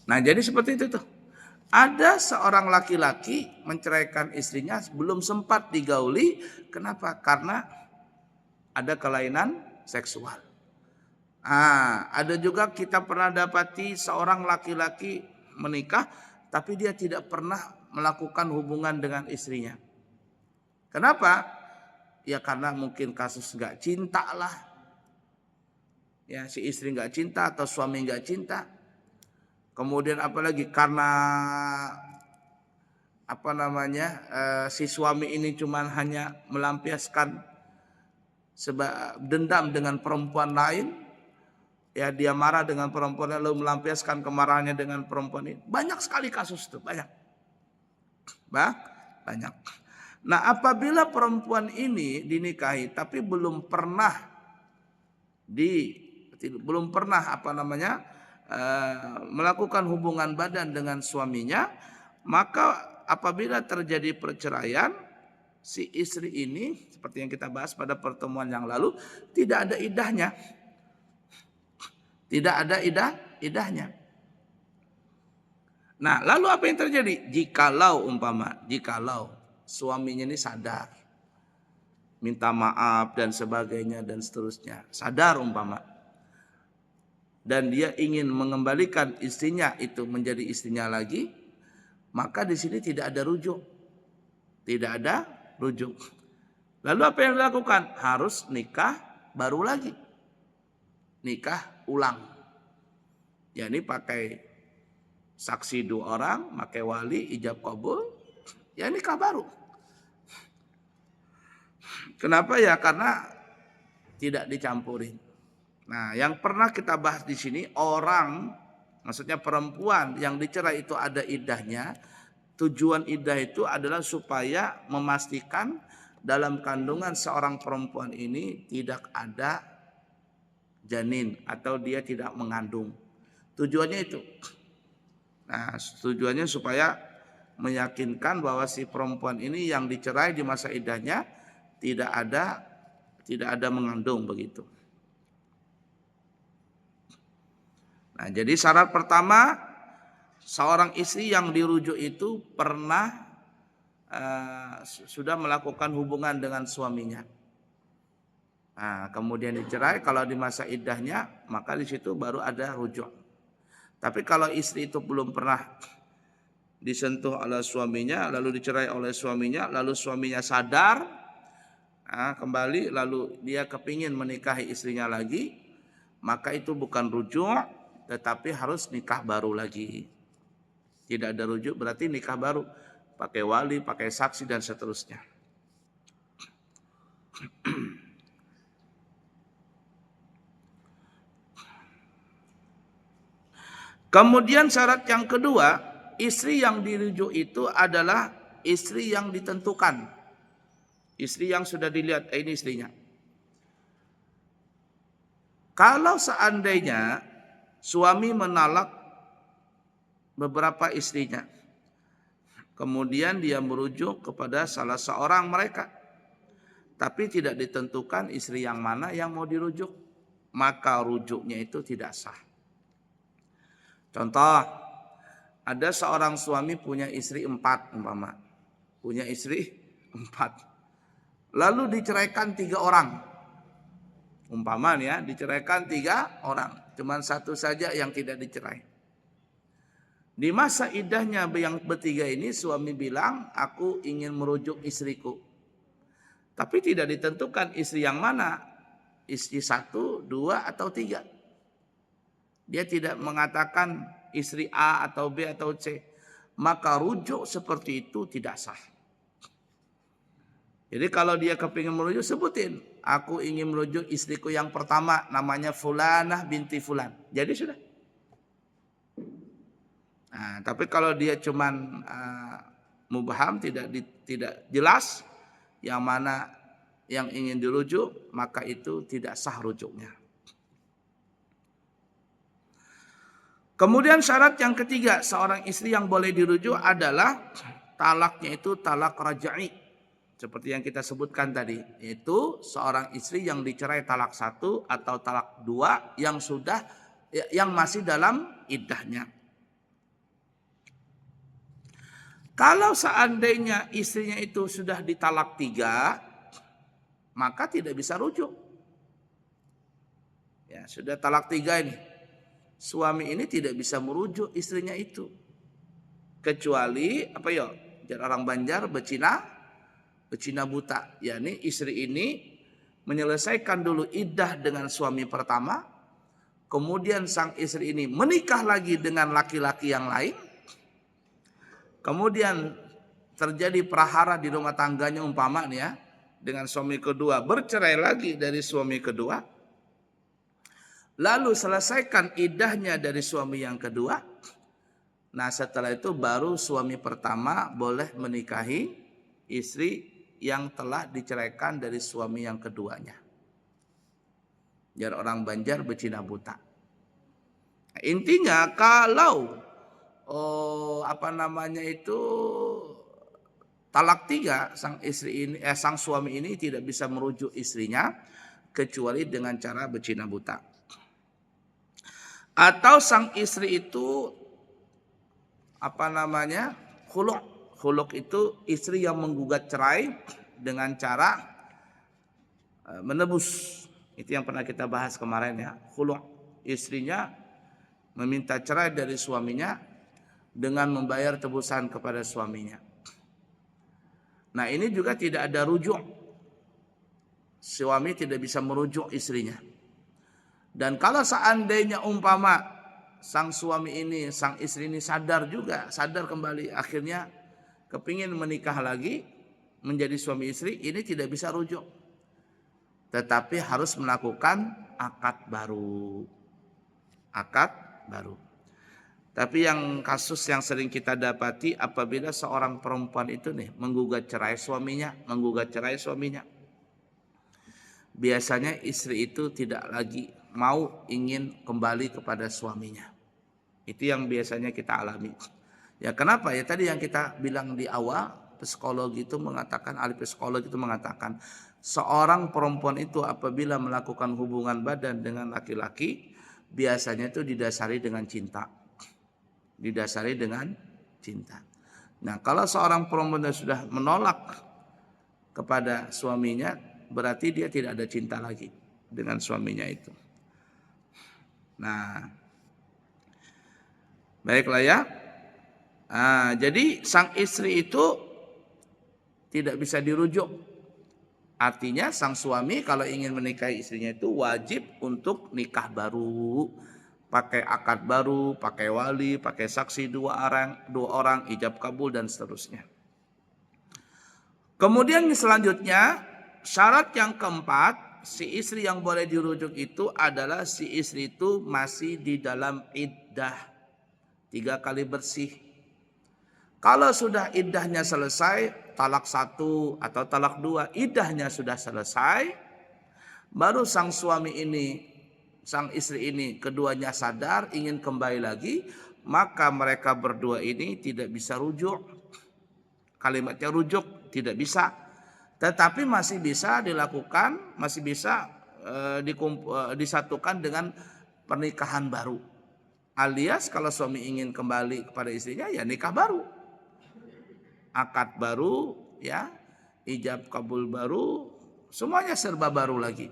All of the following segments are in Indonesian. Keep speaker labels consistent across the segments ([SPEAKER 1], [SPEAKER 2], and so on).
[SPEAKER 1] Nah, jadi seperti itu tuh. Ada seorang laki-laki menceraikan istrinya belum sempat digauli. Kenapa? Karena ada kelainan seksual. Ada juga kita pernah dapati seorang laki-laki menikah tapi dia tidak pernah melakukan hubungan dengan istrinya. Kenapa? Ya karena mungkin kasus nggak cinta lah. Ya si istri nggak cinta atau suami nggak cinta. Kemudian apalagi karena si suami ini cuman hanya melampiaskan dendam dengan perempuan lain. Ya dia marah dengan perempuan lalu melampiaskan kemarahannya dengan perempuan ini. Banyak sekali kasus itu, banyak. Banyak. Nah, apabila perempuan ini dinikahi tapi belum pernah melakukan hubungan badan dengan suaminya, maka apabila terjadi perceraian, si istri ini seperti yang kita bahas pada pertemuan yang lalu tidak ada idahnya. Tidak ada idahnya. Nah, lalu apa yang terjadi? Jikalau suaminya ini sadar, minta maaf dan sebagainya dan seterusnya, sadar dan dia ingin mengembalikan istrinya itu menjadi istrinya lagi, maka di sini tidak ada rujuk. Tidak ada rujuk. Lalu apa yang dilakukan? Harus nikah baru lagi. Nikah ulang. Ya ini pakai saksi 2 orang, pakai wali, ijab kabul, ya nikah baru. Kenapa ya? Karena tidak dicampurin. Nah, yang pernah kita bahas di sini maksudnya perempuan yang dicerai itu ada idahnya. Tujuan idah itu adalah supaya memastikan dalam kandungan seorang perempuan ini tidak ada janin atau dia tidak mengandung. Tujuannya itu. Nah, tujuannya supaya meyakinkan bahwa si perempuan ini yang dicerai di masa idahnya tidak ada mengandung begitu. Nah, jadi syarat pertama seorang istri yang dirujuk itu pernah sudah melakukan hubungan dengan suaminya. Nah, kemudian dicerai, kalau di masa iddahnya maka di situ baru ada rujuk. Tapi kalau istri itu belum pernah disentuh oleh suaminya, lalu dicerai oleh suaminya, lalu suaminya sadar, kembali, lalu dia kepingin menikahi istrinya lagi, maka itu bukan rujuk, tetapi harus nikah baru lagi. Tidak ada rujuk berarti nikah baru, pakai wali, pakai saksi dan seterusnya. Kemudian syarat yang kedua, istri yang dirujuk itu adalah istri yang ditentukan. Istri yang sudah dilihat, ini istrinya. Kalau seandainya suami menalak beberapa istrinya, kemudian dia merujuk kepada salah seorang mereka, tapi tidak ditentukan istri yang mana yang mau dirujuk, maka rujuknya itu tidak sah. Contoh, ada seorang suami punya istri 4 umpama. Punya istri 4. Lalu diceraikan 3 orang. Umpama ya, diceraikan 3 orang. Cuman 1 saja yang tidak dicerai. Di masa iddahnya yang bertiga ini suami bilang, aku ingin merujuk istriku. Tapi tidak ditentukan istri yang mana. Istri 1, 2 atau 3. Dia tidak mengatakan istri A atau B atau C. Maka rujuk seperti itu tidak sah. Jadi kalau dia kepingin merujuk, sebutin. Aku ingin merujuk istriku yang pertama, namanya Fulanah binti Fulan. Jadi sudah. Nah, tapi kalau dia cuman mubham, tidak jelas yang mana yang ingin dirujuk, maka itu tidak sah rujuknya. Kemudian syarat yang ketiga, seorang istri yang boleh dirujuk adalah talaknya itu talak raja'i. Seperti yang kita sebutkan tadi, yaitu seorang istri yang dicerai talak 1 atau talak 2 yang masih dalam iddahnya. Kalau seandainya istrinya itu sudah ditalak 3, maka tidak bisa rujuk. Ya, sudah talak 3 ini. Suami ini tidak bisa merujuk istrinya itu. Kecuali apa ya? Jar orang Banjar becina buta. Yakni istri ini menyelesaikan dulu iddah dengan suami pertama, kemudian sang istri ini menikah lagi dengan laki-laki yang lain, kemudian terjadi prahara di rumah tangganya umpama nih ya, dengan suami kedua, bercerai lagi dari suami kedua, lalu selesaikan iddahnya dari suami yang kedua. Nah setelah itu baru suami pertama boleh menikahi istri yang telah diceraikan dari suami yang keduanya. Jar orang Banjar becina buta. Intinya kalau talak 3, sang suami ini tidak bisa merujuk istrinya kecuali dengan cara becina buta. Atau sang istri itu khuluk. Khuluk itu istri yang menggugat cerai dengan cara menebus. Itu yang pernah kita bahas kemarin ya. Khuluk, istrinya meminta cerai dari suaminya dengan membayar tebusan kepada suaminya. Nah ini juga tidak ada rujuk. Suami tidak bisa merujuk istrinya. Dan kalau seandainya umpama sang istri ini sadar kembali, akhirnya kepingin menikah lagi menjadi suami istri, ini tidak bisa rujuk. Tetapi harus melakukan akad baru. Tapi yang kasus yang sering kita dapati apabila seorang perempuan itu menggugat cerai suaminya. Biasanya istri itu tidak lagi ingin kembali kepada suaminya. Itu yang biasanya kita alami. Ya kenapa? Ya tadi yang kita bilang di awal, ahli psikologi itu mengatakan seorang perempuan itu apabila melakukan hubungan badan dengan laki-laki biasanya itu didasari dengan cinta. Nah, kalau seorang perempuan sudah menolak kepada suaminya, berarti dia tidak ada cinta lagi dengan suaminya itu. Nah, baiklah ya. Jadi sang istri itu tidak bisa dirujuk. Artinya sang suami kalau ingin menikahi istrinya itu wajib untuk nikah baru, pakai akad baru, pakai wali, pakai saksi dua orang, ijab kabul dan seterusnya. Kemudian selanjutnya syarat yang keempat, si istri yang boleh dirujuk itu adalah si istri itu masih di dalam iddah 3 kali bersih. Kalau sudah iddahnya selesai, talak 1 atau talak 2, iddahnya sudah selesai, baru sang istri ini keduanya sadar ingin kembali lagi, maka mereka berdua ini tidak bisa rujuk. Kalimatnya rujuk tidak bisa, tetapi masih bisa dilakukan, masih bisa disatukan dengan pernikahan baru. Alias kalau suami ingin kembali kepada istrinya ya nikah baru, akad baru, ya, ijab kabul baru, semuanya serba baru lagi.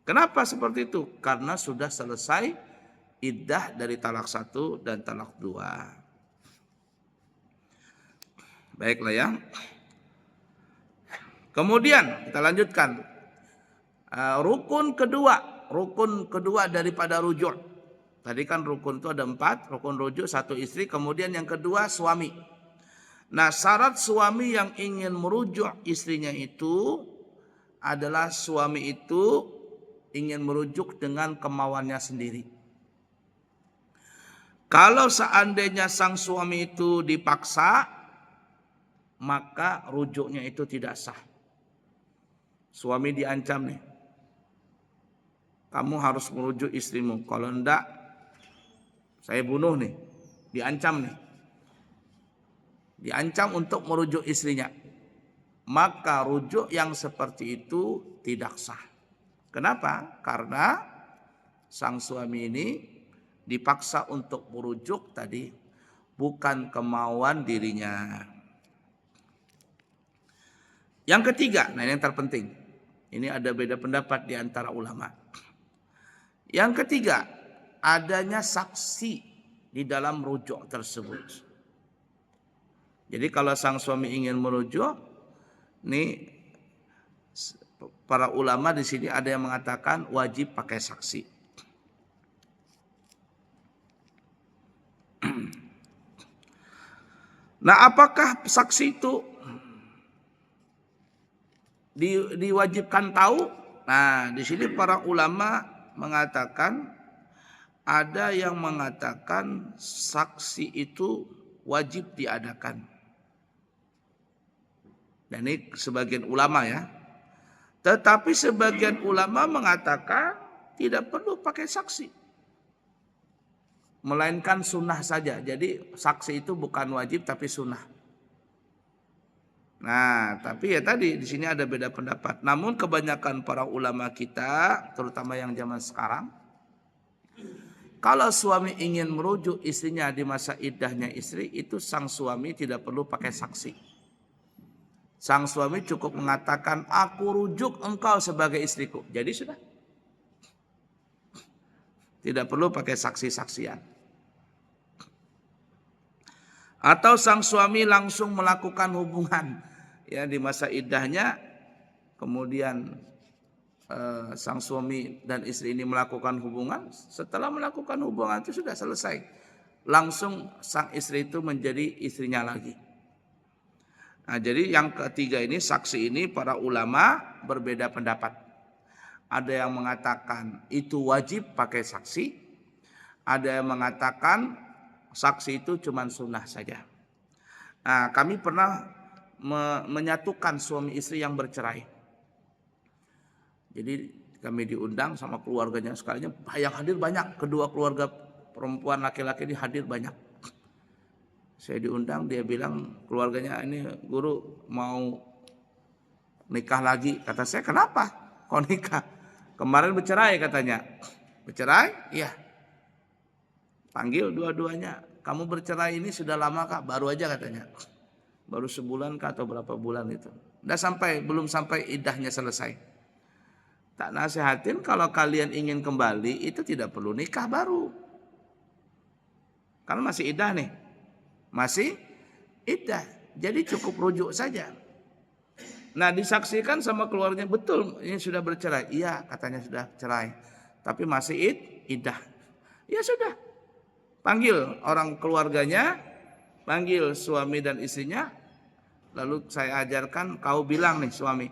[SPEAKER 1] Kenapa seperti itu? Karena sudah selesai iddah dari talak 1 dan talak 2. Baiklah ya. Kemudian kita lanjutkan. Rukun kedua daripada rujuk. Tadi kan rukun itu ada 4, rukun rujuk 1 istri, kemudian yang kedua suami. Nah, syarat suami yang ingin merujuk istrinya itu adalah suami itu ingin merujuk dengan kemauannya sendiri. Kalau seandainya sang suami itu dipaksa, maka rujuknya itu tidak sah. Suami diancam nih, kamu harus merujuk istrimu, kalau enggak saya bunuh nih, diancam untuk merujuk istrinya, maka rujuk yang seperti itu tidak sah. Kenapa? Karena sang suami ini dipaksa untuk merujuk tadi bukan kemauan dirinya. Yang ketiga, nah ini yang terpenting. Ini ada beda pendapat di antara ulama. Yang ketiga, adanya saksi di dalam rujuk tersebut. Jadi kalau sang suami ingin merujuk, nih para ulama di sini ada yang mengatakan wajib pakai saksi. Nah, apakah saksi itu diwajibkan tahu? Nah, di sini para ulama mengatakan, ada yang mengatakan saksi itu wajib diadakan. Dan ini sebagian ulama ya. Tetapi sebagian ulama mengatakan tidak perlu pakai saksi, melainkan sunnah saja. Jadi saksi itu bukan wajib tapi sunnah. Nah, tapi ya tadi di sini ada beda pendapat. Namun kebanyakan para ulama kita, terutama yang zaman sekarang, kalau suami ingin merujuk istrinya di masa iddahnya istri, itu sang suami tidak perlu pakai saksi. Sang suami cukup mengatakan, aku rujuk engkau sebagai istriku. Jadi sudah. Tidak perlu pakai saksi-saksian. Atau sang suami langsung melakukan hubungan ya di masa iddahnya, kemudian sang suami dan istri ini melakukan hubungan, setelah melakukan hubungan itu sudah selesai, langsung sang istri itu menjadi istrinya lagi. Nah, jadi yang ketiga ini, saksi ini, para ulama berbeda pendapat. Ada yang mengatakan itu wajib pakai saksi, ada yang mengatakan saksi itu cuma sunnah saja. Nah, kami pernah menyatukan suami istri yang bercerai. Jadi kami diundang sama keluarganya sekalinya, yang hadir banyak, kedua keluarga perempuan laki-laki ini hadir banyak. Saya diundang, dia bilang keluarganya, ini guru mau nikah lagi. Kata saya, kenapa kau nikah? Kemarin bercerai katanya. Bercerai? Iya. Panggil dua-duanya. Kamu bercerai ini sudah lama kah? Baru aja katanya. Baru sebulan kah atau berapa bulan itu. Belum sampai iddahnya selesai. Tak nasihatin, kalau kalian ingin kembali itu tidak perlu nikah baru. Karena masih iddah nih. Masih iddah. Jadi cukup rujuk saja. Nah, disaksikan sama keluarganya, betul ini sudah bercerai. Iya, katanya sudah cerai. Tapi masih iddah. Ya sudah. Panggil orang keluarganya, panggil suami dan istrinya. Lalu saya ajarkan, kau bilang nih suami,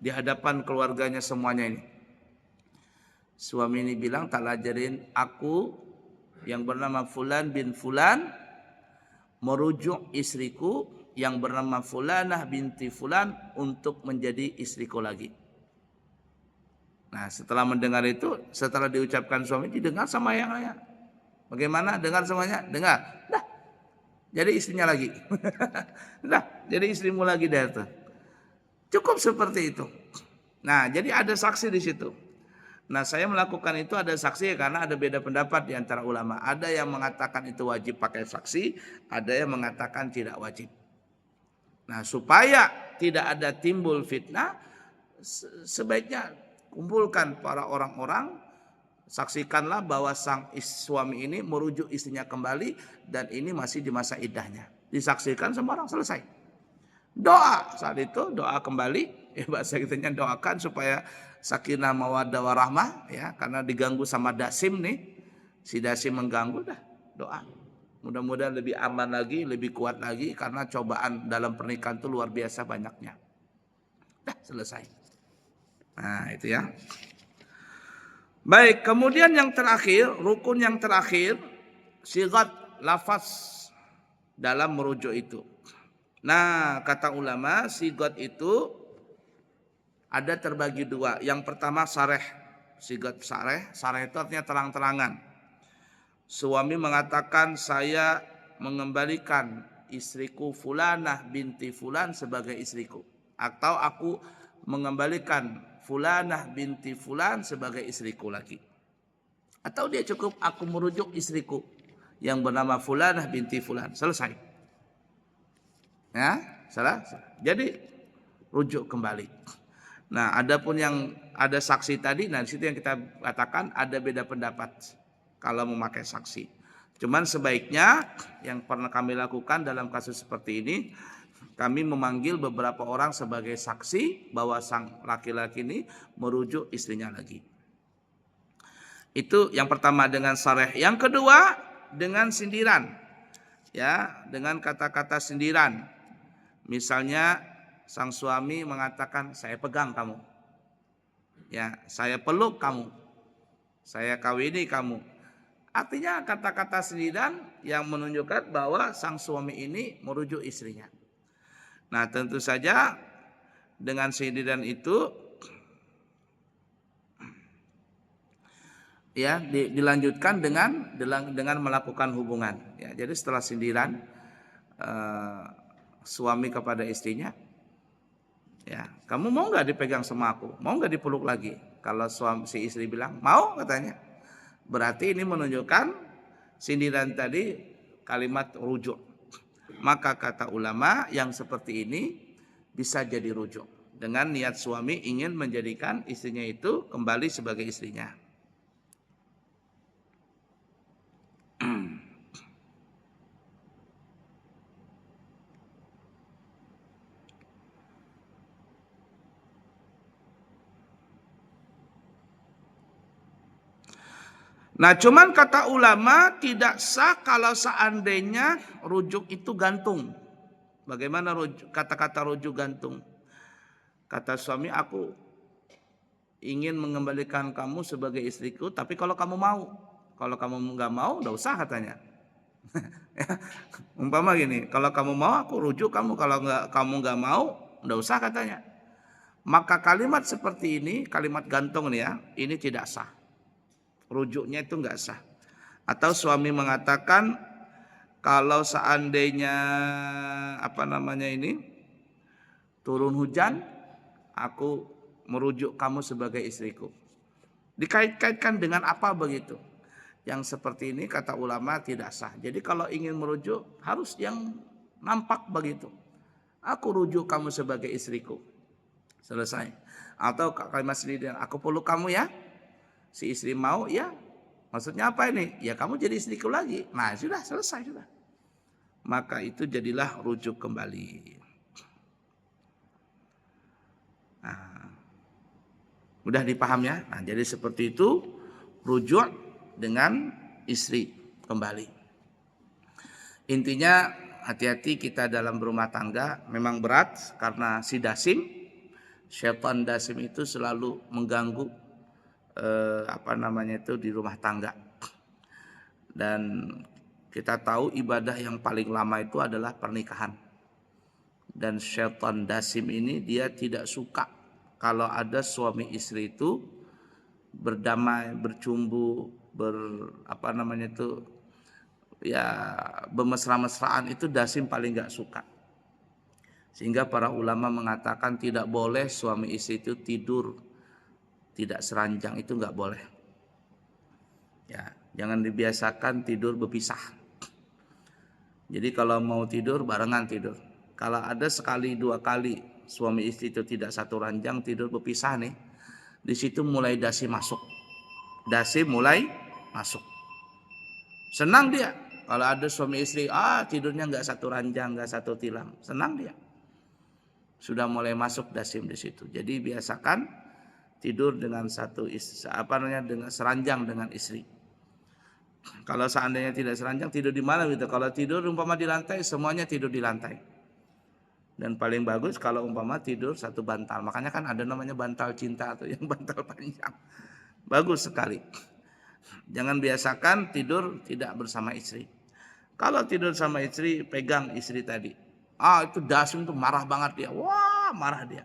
[SPEAKER 1] di hadapan keluarganya semuanya ini. Suami ini bilang, tak lajarin aku yang bernama Fulan bin Fulan merujuk istriku yang bernama Fulanah binti Fulan untuk menjadi istriku lagi. Nah, setelah mendengar itu, setelah diucapkan suami, didengar sama yang lain. Bagaimana? Dengar semuanya? Dengar. Dah. Jadi istrinya lagi. Dah, jadi istrimu lagi dah itu. Cukup seperti itu. Nah, jadi ada saksi di situ. Nah, saya melakukan itu ada saksi karena ada beda pendapat di antara ulama. Ada yang mengatakan itu wajib pakai saksi, ada yang mengatakan tidak wajib. Nah, supaya tidak ada timbul fitnah, sebaiknya kumpulkan para orang-orang, saksikanlah bahwa sang suami ini merujuk istrinya kembali dan ini masih di masa iddahnya. Disaksikan semua orang, selesai. Doa saat itu, doa kembali, bahasa kitanya doakan supaya sakinah mawaddah warahmah ya, karena diganggu sama dasim nih. Si dasim mengganggu, dah doa. Mudah-mudahan lebih aman lagi, lebih kuat lagi karena cobaan dalam pernikahan itu luar biasa banyaknya. Dah selesai. Nah, itu ya. Baik, kemudian yang terakhir, rukun yang terakhir, sigat lafaz dalam merujuk itu. Nah, kata ulama, sigat itu ada terbagi dua. Yang pertama sareh, sigat sareh. Sareh itu artinya terang-terangan. Suami mengatakan, saya mengembalikan istriku Fulanah binti Fulan sebagai istriku. Atau aku mengembalikan Fulanah binti Fulan sebagai istriku lagi. Atau dia cukup, aku merujuk istriku. yang bernama Fulanah binti Fulan. Selesai. Ya, salah. Jadi rujuk kembali. Nah, adapun yang ada saksi tadi, nah di situ yang kita katakan ada beda pendapat kalau memakai saksi. Cuman sebaiknya yang pernah kami lakukan dalam kasus seperti ini, kami memanggil beberapa orang sebagai saksi bahwa sang laki-laki ini merujuk istrinya lagi. Itu yang pertama dengan sareh. Yang kedua dengan sindiran. Ya, dengan kata-kata sindiran. Misalnya sang suami mengatakan, saya pegang kamu. Ya, saya peluk kamu. Saya kawini kamu. Artinya kata-kata sindiran yang menunjukkan bahwa sang suami ini merujuk istrinya. Nah, tentu saja dengan sindiran itu ya dilanjutkan dengan melakukan hubungan. Ya, jadi setelah sindiran suami kepada istrinya, ya, kamu mau nggak dipegang sama aku? Mau nggak dipeluk lagi? Kalau si istri bilang mau, katanya, berarti ini menunjukkan sindiran tadi kalimat rujuk. Maka kata ulama yang seperti ini bisa jadi rujuk dengan niat suami ingin menjadikan istrinya itu kembali sebagai istrinya. Nah, cuman kata ulama tidak sah kalau seandainya rujuk itu gantung. Bagaimana kata-kata rujuk gantung? Kata suami, aku ingin mengembalikan kamu sebagai istriku, tapi kalau kamu mau. Kalau kamu nggak mau, nggak usah, katanya. Umpama gini, kalau kamu mau aku rujuk kamu, kalau kamu nggak mau, nggak usah, katanya. Maka kalimat seperti ini, kalimat gantung nih ya, ini tidak sah. Rujuknya itu nggak sah. Atau suami mengatakan kalau seandainya turun hujan, aku merujuk kamu sebagai istriku. Dikait-kaitkan dengan apa begitu? Yang seperti ini kata ulama tidak sah. Jadi kalau ingin merujuk harus yang nampak begitu. Aku rujuk kamu sebagai istriku. Selesai. Atau kalimat sendiri, aku peluk kamu ya. Si istri mau, ya. Maksudnya apa ini? Ya kamu jadi istriku lagi. Nah, sudah selesai sudah. Maka itu jadilah rujuk kembali. Nah, mudah dipaham ya. Nah, jadi seperti itu rujuk dengan istri kembali. Intinya hati-hati kita dalam berumah tangga. Memang berat karena si dasim, syaitan dasim itu selalu mengganggu di rumah tangga. Dan kita tahu ibadah yang paling lama itu adalah pernikahan. Dan syaitan dasim ini dia tidak suka kalau ada suami istri itu berdamai, bercumbu, bermesra-mesraan. Itu dasim paling gak suka. Sehingga para ulama mengatakan tidak boleh suami istri itu tidur tidak seranjang, itu nggak boleh. Ya, jangan dibiasakan tidur berpisah. Jadi kalau mau tidur barengan tidur. Kalau ada sekali dua kali suami istri itu tidak satu ranjang, tidur berpisah nih, di situ mulai dasi masuk. Dasi mulai masuk. Senang dia kalau ada suami istri tidurnya nggak satu ranjang, nggak satu tilam, senang dia. Sudah mulai masuk dasim di situ. Jadi biasakan tidur dengan dengan seranjang dengan istri. Kalau seandainya tidak seranjang, tidur di mana gitu? Kalau tidur umpama di lantai, semuanya tidur di lantai. Dan paling bagus kalau umpama tidur satu bantal. Makanya kan ada namanya bantal cinta atau yang bantal panjang. Bagus sekali. Jangan biasakan tidur tidak bersama istri. Kalau tidur sama istri, pegang istri tadi. Itu dasim tuh marah banget dia. Wah, marah dia.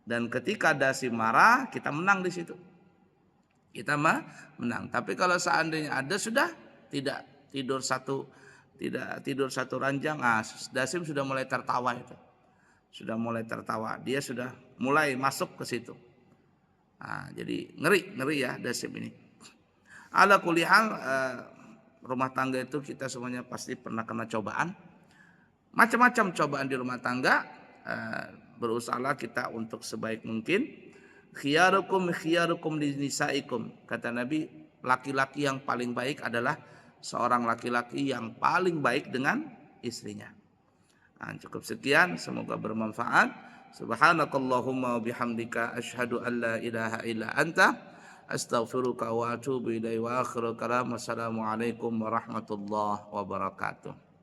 [SPEAKER 1] Dan ketika dasi marah, kita menang di situ. Kita menang. Tapi kalau seandainya ada sudah tidak tidur satu ranjang, dasim sudah mulai tertawa itu. Sudah mulai tertawa. Dia sudah mulai masuk ke situ. Jadi ngeri ya dasim ini. Ala kulli hal, rumah tangga itu kita semuanya pasti pernah kena cobaan. Macam-macam cobaan di rumah tangga. Berusahalah kita untuk sebaik mungkin. Khiyarukum nisaikum. Kata Nabi, laki-laki yang paling baik adalah seorang laki-laki yang paling baik dengan istrinya. Cukup sekian, semoga bermanfaat. Subhanakallahumma wa bihamdika asyhadu an la ilaha illa anta astaghfiruka wa atubu ilaihi wa akhiru kalam. Wassalamualaikum warahmatullahi wabarakatuh.